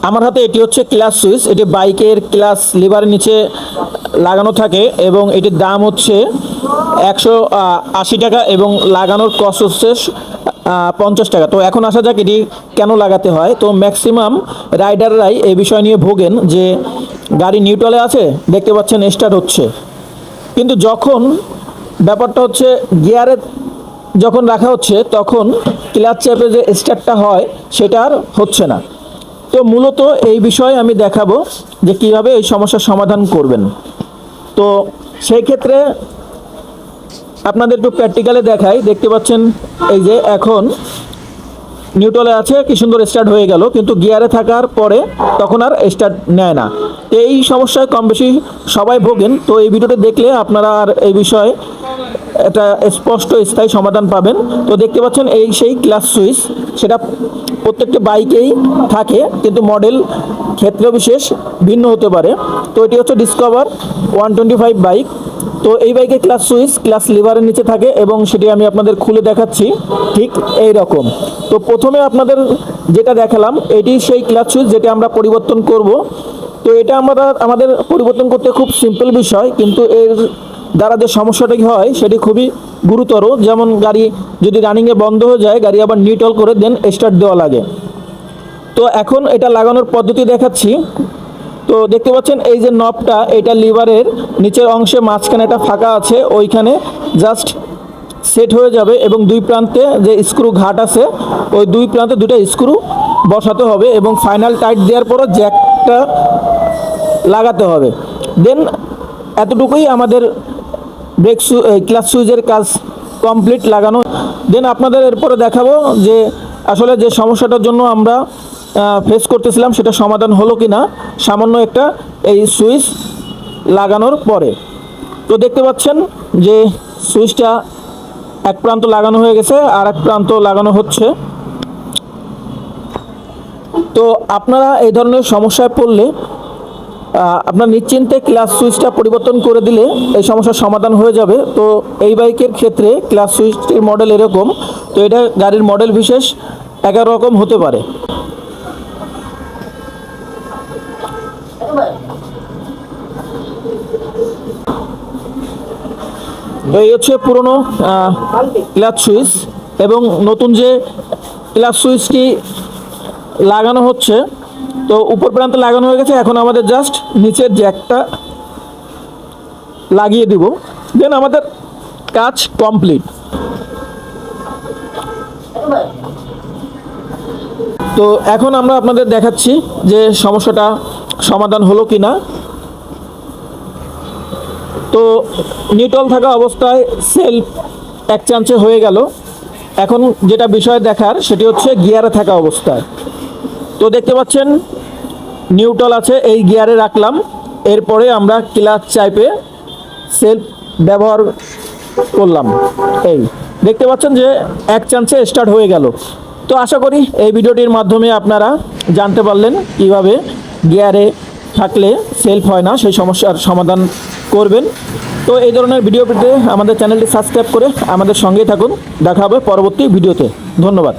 আমার হাতে এটি হচ্ছে ক্লাচ সুইচ। এটি বাইকের ক্লাচ লিভারের নিচে লাগানো থাকে এবং এটির দাম হচ্ছে 180 টাকা এবং লাগানোর কস্ট হচ্ছে 50 টাকা। তো এখন আসা যাক এটি কেন লাগাতে হয়। তো ম্যাক্সিমাম রাইডাররাই এই বিষয় নিয়ে ভোগেন যে গাড়ি নিউট্রালে আছে, দেখতে পাচ্ছেন স্টার্ট হচ্ছে, কিন্তু যখন ব্যাপারটা হচ্ছে গিয়ারে যখন রাখা হচ্ছে তখন ক্লাচ চেপে যে স্টার্টটা হয় সেটা আর হচ্ছে না। তো মূলত এই বিষয়ে আমি দেখাবো যে কিভাবে এই সমস্যার সমাধান করবেন। তো সেই ক্ষেত্রে আপনাদের একটু প্র্যাকটিক্যালে দেখাই। দেখতে পাচ্ছেন এই যে এখন নিউট্রালে আছে, কি সুন্দর স্টার্ট হয়ে গেল, কিন্তু গিয়ারে থাকার পরে তখন আর স্টার্ট নেয় না। তো এই সমস্যায় কম বেশি সবাই ভোগেন। তো এই ভিডিওটা দেখলে আপনারা আর এই বিষয়ে একটা স্পষ্ট স্থায়ী সমাধান পাবেন। তো দেখতে পাচ্ছেন এই সেই ক্লাচ সুইচ, সেটা প্রত্যেকটা বাইকেই থাকে, কিন্তু মডেল ক্ষেত্র বিশেষ ভিন্ন হতে পারে। তো এটি হচ্ছে ডিসকভার 125 বাইক। তো এই বাইকে ক্লাচ সুইচ ক্লাচ লিভারের নিচে থাকে এবং সেটি আমি আপনাদের খুলে দেখাচ্ছি ঠিক এই রকম। তো প্রথমে আপনাদের যেটা দেখালাম এটি সেই ক্লাচ সুইচ যেটা আমরা পরিবর্তন করব। তো এটা আমাদের পরিবর্তন করতে খুব সিম্পল বিষয়, কিন্তু এর দ্বারা যে সমস্যাটা হয় সেটি খুবই গুরুতর। যেমন গাড়ি যদি রানিংয়ে বন্ধ হয়ে যায়, গাড়ি আবার নিউট্রাল করে দেন স্টার্ট দেওয়া লাগে। তো এখন এটা লাগানোর পদ্ধতি দেখাচ্ছি। তো দেখতে পাচ্ছেন এই যে নবটা, এটা লিভারের নিচের অংশে মাঝখানে একটা ফাঁকা আছে, ওইখানে জাস্ট সেট হয়ে যাবে এবং দুই প্রান্তে যে স্ক্রু ঘাট আছে ওই দুই প্রান্তে দুটো স্ক্রু বসাতে হবে এবং ফাইনাল টাইট দেওয়ার পরও জ্যাকটা লাগাতে হবে। দেন এতটুকুই আমাদের ক্লাচ সুইচের কাজ কমপ্লিট লাগানো। দেন আপনাদের এরপরে দেখাবো যে আসলে যে সমস্যাটার জন্য আমরা ফেস করতেছিলাম সেটা সমাধান হলো কি না সামান্য একটা এই সুইচ লাগানোর পরে। তো দেখতে পাচ্ছেন যে সুইচটা এক প্রান্ত লাগানো হয়ে গেছে, আর এক প্রান্ত লাগানো হচ্ছে। তো আপনারা এই ধরনের সমস্যায় পড়লে আপনার নিশ্চিন্তে ক্লাচ সুইচটা পরিবর্তন করে দিলে এই সমস্যার সমাধান হয়ে যাবে। তো এই বাইকের ক্ষেত্রে ক্লাচ সুইচটির মডেল এরকম। তো এটা গাড়ির মডেল বিশেষ 11 রকম হতে পারে। তো এই হচ্ছে পুরনো ক্লাচ সুইচ এবং নতুন যে ক্লাচ সুইচটি লাগানো হচ্ছে। তো উপর প্রান্তে লাগানো হয়ে গেছে, এখন আমাদের জাস্ট নিচের জ্যাকটা লাগিয়ে দিব, দেন আমাদের কাজ কমপ্লিট। তো এখন আমরা আপনাদের দেখাচ্ছি যে সমস্যাটা সমাধান হলো কি না। তো নিউট্রাল থাকা অবস্থায় সেলফ এক চান্সে হয়ে গেল। এখন যেটা বিষয় দেখার সেটি হচ্ছে গিয়ারে থাকা অবস্থায়। তো দেখতে পাচ্ছেন নিউট্রাল আছে, এই গিয়ারে রাখলাম, এরপরে আমরা ক্লাচ চাইপে সেলফ ব্যবহার করলাম। এই দেখতে পাচ্ছেন যে এক চান্সে স্টার্ট হয়ে গেল। তো আশা করি এই ভিডিওটির মাধ্যমে আপনারা জানতে পারলেন কিভাবে গিয়ারে থাকলে সেলফ হয় না সেই সমস্যার সমাধান করবেন। তো এই ধরনের ভিডিও পেতে আমাদের চ্যানেলটি সাবস্ক্রাইব করে আমাদের সঙ্গেই থাকুন। দেখা হবে পরবর্তী ভিডিওতে। ধন্যবাদ।